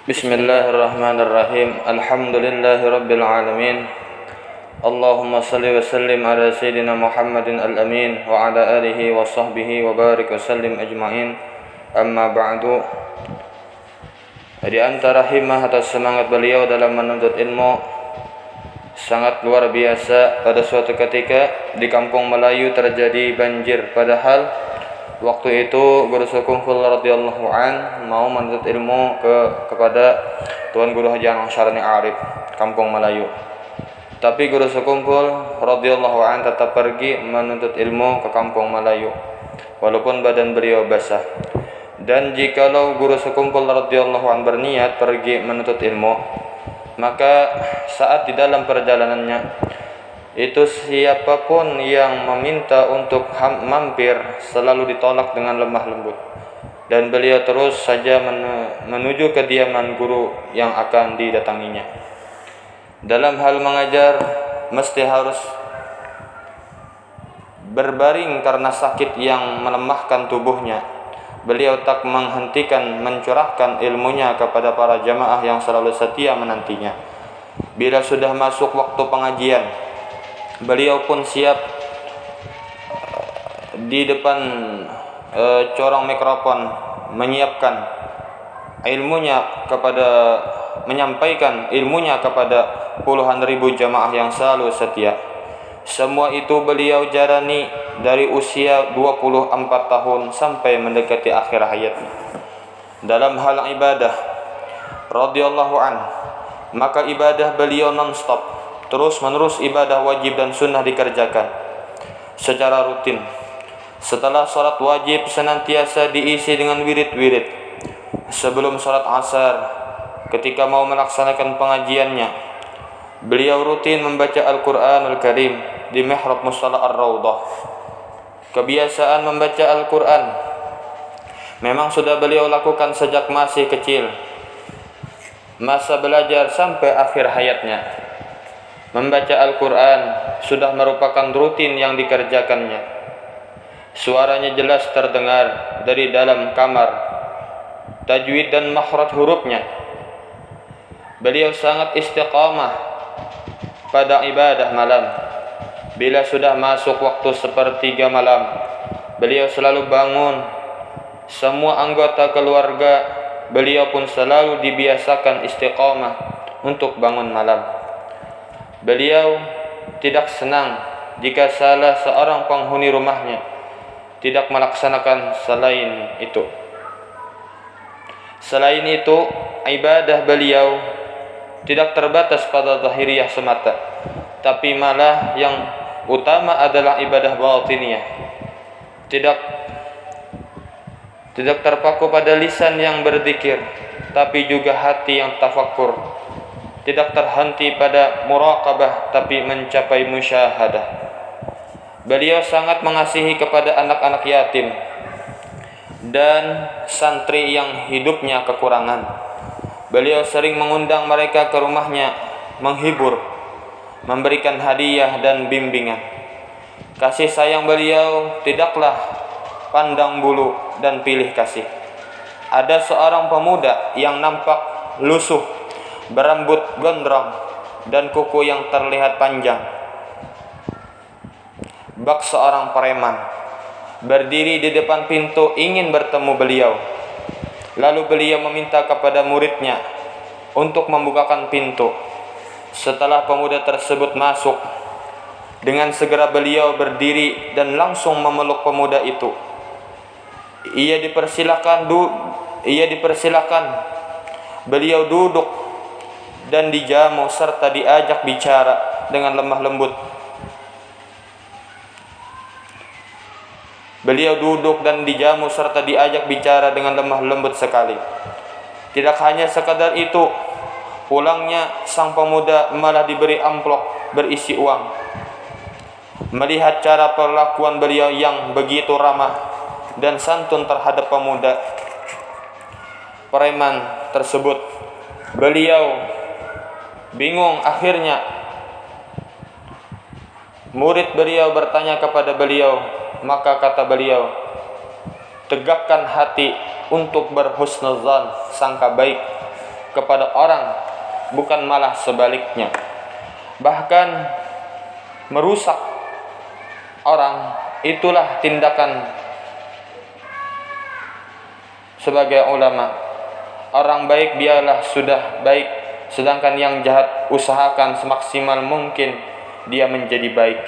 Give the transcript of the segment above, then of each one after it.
Bismillahirrahmanirrahim. Alhamdulillahirabbil alamin. Allahumma salli wa sallim ala sayyidina Muhammadin al-amin wa ala alihi wa sahbihi wa barik wa sallim ajma'in. Amma ba'du. Di antara himmah atau semangat beliau dalam menuntut ilmu sangat luar biasa. Pada suatu ketika di kampung Melayu terjadi banjir, padahal waktu itu Guru Sukungkul radhiyallahu an mau menuntut ilmu kepada Tuan Guru Haji Syarani Arif, kampung Melayu. Tapi Guru Sukungkul radhiyallahu an tetap pergi menuntut ilmu ke kampung Melayu walaupun badan beliau basah. Dan jikalau Guru Sukungkul radhiyallahu an berniat pergi menuntut ilmu, maka saat di dalam perjalanannya itu siapapun yang meminta untuk mampir selalu ditolak dengan lemah lembut, dan beliau terus saja menuju kediaman guru yang akan didatanginya. Dalam hal mengajar mesti harus berbaring karena sakit yang melemahkan tubuhnya. Beliau tak menghentikan mencurahkan ilmunya kepada para jamaah yang selalu setia menantinya. Bila sudah masuk waktu pengajian, beliau pun siap di depan corong mikrofon menyiapkan ilmunya menyampaikan ilmunya kepada puluhan ribu jamaah yang selalu setia. Semua itu beliau jalani dari usia 24 tahun sampai mendekati akhir hayatnya. Dalam hal ibadah radhiyallahu an, maka ibadah beliau non-stop, terus-menerus ibadah wajib dan sunnah dikerjakan secara rutin. Setelah salat wajib senantiasa diisi dengan wirid-wirid. Sebelum salat asar, ketika mau melaksanakan pengajiannya, beliau rutin membaca Al-Quranul Karim di mihrab Musalla Ar-Rawdah. Kebiasaan membaca Al-Quran memang sudah beliau lakukan sejak masih kecil, masa belajar sampai akhir hayatnya. Membaca Al-Quran sudah merupakan rutin yang dikerjakannya. Suaranya jelas terdengar dari dalam kamar. Tajwid dan makhraj hurufnya. Beliau sangat istiqamah pada ibadah malam. Bila sudah masuk waktu sepertiga malam, beliau selalu bangun. Semua anggota keluarga beliau pun selalu dibiasakan istiqamah untuk bangun malam. Beliau tidak senang jika salah seorang penghuni rumahnya tidak melaksanakan selain itu. Selain itu, ibadah beliau tidak terbatas pada zahiriyah semata, tapi malah yang utama adalah ibadah batiniyah. Tidak terpaku pada lisan yang berzikir, tapi juga hati yang tafakkur. Tidak terhenti pada muraqabah, tapi mencapai musyahadah. Beliau sangat mengasihi kepada anak-anak yatim dan santri yang hidupnya kekurangan. Beliau sering mengundang mereka ke rumahnya, menghibur, memberikan hadiah dan bimbingan. Kasih sayang beliau tidaklah pandang bulu dan pilih kasih. Ada seorang pemuda yang nampak lusuh, berambut gondrong dan kuku yang terlihat panjang. Bak seorang preman berdiri di depan pintu ingin bertemu beliau. Lalu beliau meminta kepada muridnya untuk membukakan pintu. Setelah pemuda tersebut masuk, dengan segera beliau berdiri dan langsung memeluk pemuda itu. Ia dipersilakan. Beliau duduk dan dijamu serta diajak bicara dengan lemah lembut. Beliau duduk dan dijamu serta diajak bicara dengan lemah lembut sekali. Tidak hanya sekadar itu, pulangnya sang pemuda malah diberi amplop berisi uang. Melihat cara perlakuan beliau yang begitu ramah dan santun terhadap pemuda preman tersebut, beliau bingung. Akhirnya murid beliau bertanya kepada beliau, maka kata beliau, tegakkan hati untuk berhusnuzan, sangka baik kepada orang, bukan malah sebaliknya. Bahkan merusak orang, itulah tindakan sebagai ulama. Orang baik biarlah sudah baik, sedangkan yang jahat usahakan semaksimal mungkin dia menjadi baik.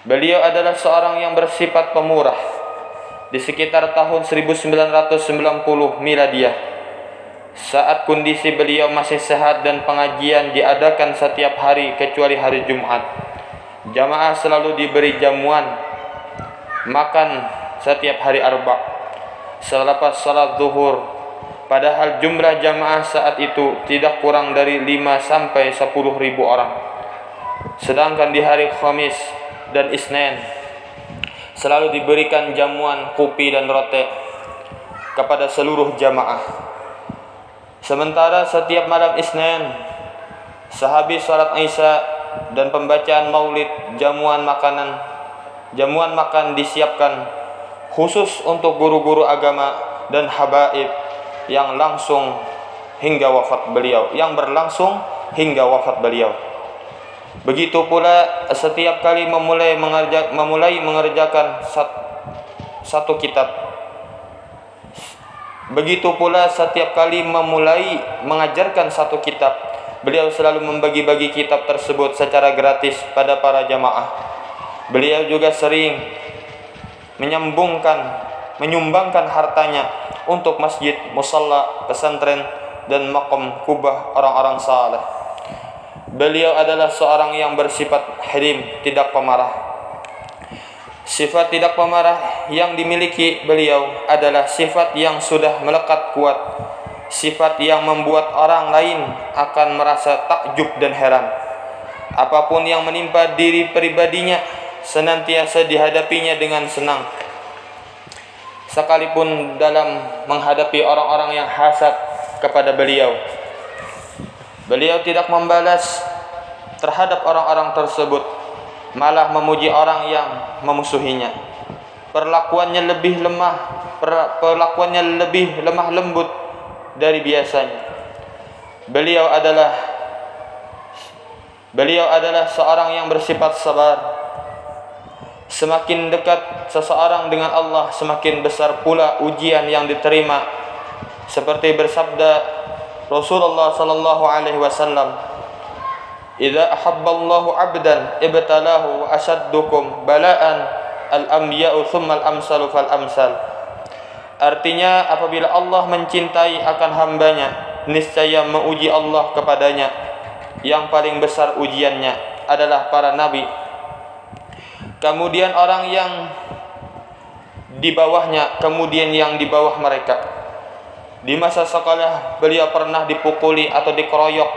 Beliau adalah seorang yang bersifat pemurah. Di sekitar tahun 1990 Miladiah, saat kondisi beliau masih sehat dan pengajian diadakan setiap hari kecuali hari Jumat, jamaah selalu diberi jamuan makan setiap hari Arba selepas salat zuhur. Padahal jumlah jamaah saat itu tidak kurang dari 5 sampai 10 ribu orang. Sedangkan di hari Khamis dan Isnin selalu diberikan jamuan kopi dan roti kepada seluruh jamaah. Sementara setiap malam Isnin, sehabis salat Isya dan pembacaan Maulid, jamuan makan disiapkan khusus untuk guru-guru agama dan habaib yang berlangsung hingga wafat beliau. Begitu pula setiap kali memulai mengerjakan satu kitab. Begitu pula setiap kali memulai mengajarkan satu kitab, beliau selalu membagi-bagi kitab tersebut secara gratis pada para jamaah. Beliau juga sering menyumbangkan hartanya untuk masjid, musalla, pesantren, dan maqam kubah orang-orang saleh. Beliau adalah seorang yang bersifat hilim, tidak pemarah. Sifat tidak pemarah yang dimiliki beliau adalah sifat yang sudah melekat kuat, sifat yang membuat orang lain akan merasa takjub dan heran. Apapun yang menimpa diri pribadinya senantiasa dihadapinya dengan senang, sekalipun dalam menghadapi orang-orang yang hasad kepada beliau. Beliau tidak membalas terhadap orang-orang tersebut, malah memuji orang yang memusuhinya. Perlakuannya lebih lemah lembut dari biasanya. Beliau adalah seorang yang bersifat sabar. Semakin dekat seseorang dengan Allah, semakin besar pula ujian yang diterima. Seperti bersabda Rasulullah sallallahu alaihi wasallam, "Idza ahabballahu 'abdan ibtalahu wa ashaddukum bala'an al-anbiya'u tsumma al-amsalu fal-amsal." Artinya, apabila Allah mencintai akan hambanya, niscaya menguji Allah kepadanya. Yang paling besar ujiannya adalah para nabi, kemudian orang yang di bawahnya, kemudian yang di bawah mereka. Di masa sekolah beliau pernah dipukuli atau dikeroyok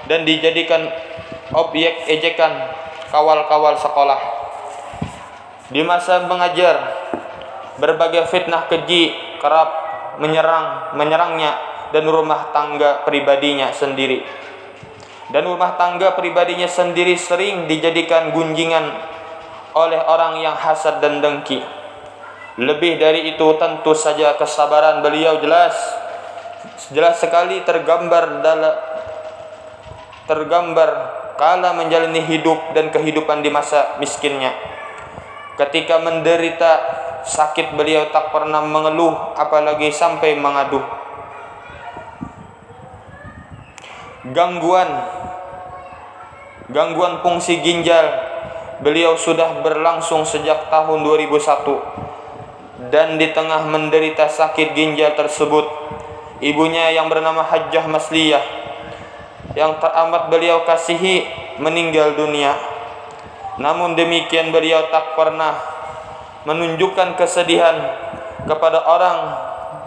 dan dijadikan objek ejekan kawal-kawal sekolah. Di masa mengajar, berbagai fitnah keji kerap menyerangnya dan rumah tangga pribadinya sendiri. Sering dijadikan gunjingan oleh orang yang hasad dan dengki. Lebih dari itu, tentu saja kesabaran beliau jelas sekali tergambar kala menjalani hidup dan kehidupan di masa miskinnya. Ketika menderita sakit, beliau tak pernah mengeluh, apalagi sampai mengadu. Gangguan fungsi ginjal beliau sudah berlangsung sejak tahun 2001. Dan di tengah menderita sakit ginjal tersebut, ibunya yang bernama Hajjah Masliyah, yang teramat beliau kasihi, meninggal dunia. Namun demikian beliau tak pernah menunjukkan kesedihan kepada orang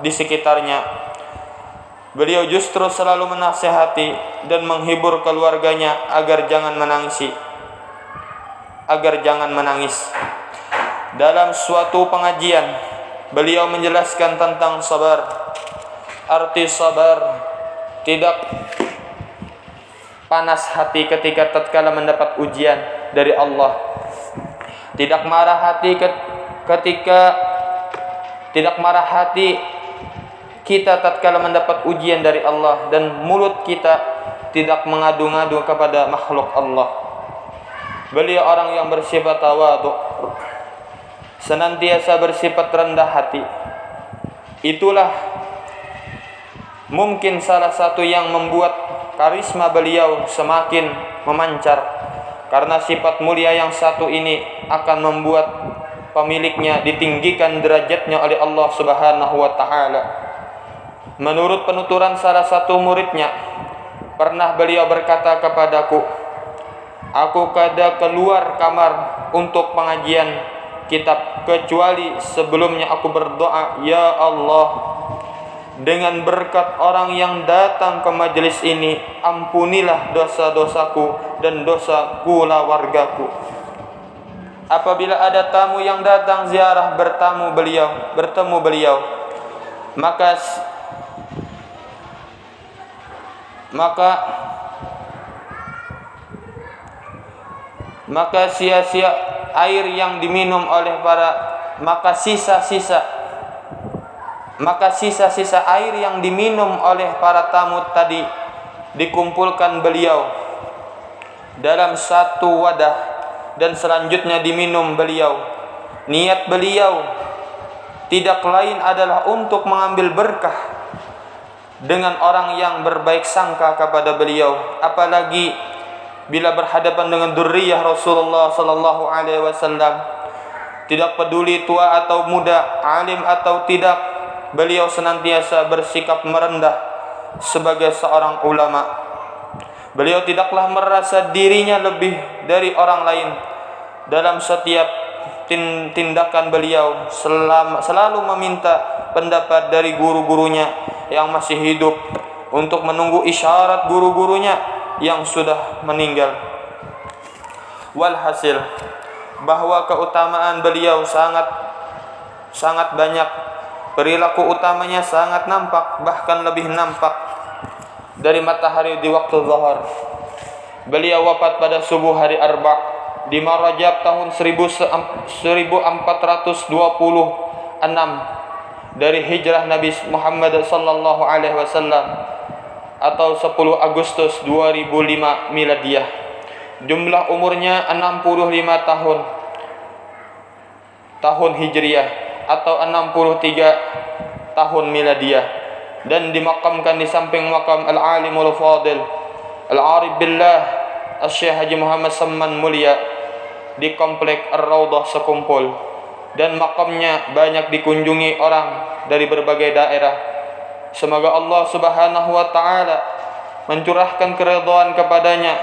di sekitarnya. Beliau justru selalu menasihati dan menghibur keluarganya agar jangan menangis. Dalam suatu pengajian, beliau menjelaskan tentang sabar. Arti sabar, tidak panas hati ketika tatkala mendapat ujian dari Allah. Tidak marah hati kita tatkala mendapat ujian dari Allah, dan mulut kita tidak mengadu-ngadu kepada makhluk Allah. Beliau orang yang bersifat tawadhu, senantiasa bersifat rendah hati. Itulah mungkin salah satu yang membuat karisma beliau semakin memancar, karena sifat mulia yang satu ini akan membuat pemiliknya ditinggikan derajatnya oleh Allah Subhanahu wa taala. Menurut penuturan salah satu muridnya, pernah beliau berkata kepadaku, "Aku kada keluar kamar untuk pengajian kitab kecuali sebelumnya aku berdoa, ya Allah, dengan berkat orang yang datang ke majelis ini, ampunilah dosa-dosaku dan dosa keluargaku." Apabila ada tamu yang datang ziarah bertemu beliau, maka sia-sia air yang diminum oleh maka sisa-sisa air yang diminum oleh para tamu tadi dikumpulkan beliau dalam satu wadah, dan selanjutnya diminum beliau. Niat beliau tidak lain adalah untuk mengambil berkah dengan orang yang berbaik sangka kepada beliau, apalagi bila berhadapan dengan dzurriyyah Rasulullah sallallahu alaihi wasallam. Tidak peduli tua atau muda, alim atau tidak, beliau senantiasa bersikap merendah sebagai seorang ulama. Beliau tidaklah merasa dirinya lebih dari orang lain. Dalam setiap tindakan beliau selalu meminta pendapat dari guru-gurunya yang masih hidup, untuk menunggu isyarat guru-gurunya yang sudah meninggal. Walhasil, bahwa keutamaan beliau sangat banyak. Perilaku utamanya sangat nampak, bahkan lebih nampak dari matahari di waktu zuhur. Beliau wafat pada subuh hari Arba' di Rajab tahun 1426 dari hijrah Nabi Muhammad sallallahu alaihi wasallam, atau 10 Agustus 2005 miladiyah. Jumlah umurnya 65 tahun hijriah atau 63 tahun miladiyah, dan dimakamkan di samping makam Al-Alimul Fadil Al-Arif Billah Asy-Syaikh Haji Muhammad Samman Mulia di komplek Ar-Raudhah Sekumpul, dan makamnya banyak dikunjungi orang dari berbagai daerah. Semoga Allah Subhanahu wa taala mencurahkan keridhaan kepadanya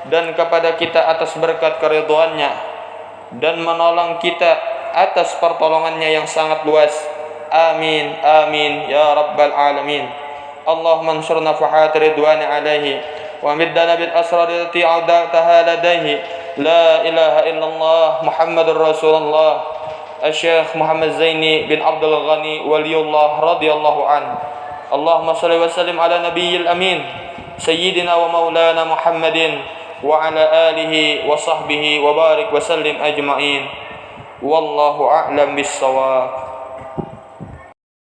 dan kepada kita atas berkat keridhaannya, dan menolong kita atas pertolongannya yang sangat luas. Amin amin ya rabbal alamin. Allahumma ansur nafahat ridwani alaihi wa middana bil asrar allati a'dataha ladaihi. La ilaha illallah Muhammadur Rasulullah Asy-Syaikh Muhammad Zaini bin Abdul Ghani Waliullah radhiyallahu an. Allahumma shalli wa sallim ala nabiyil amin sayyidina wa maulana Muhammadin wa ala alihi wa sahbihi wa barik wa sallim ajma'in. Wallahu a'lam bis-shawab.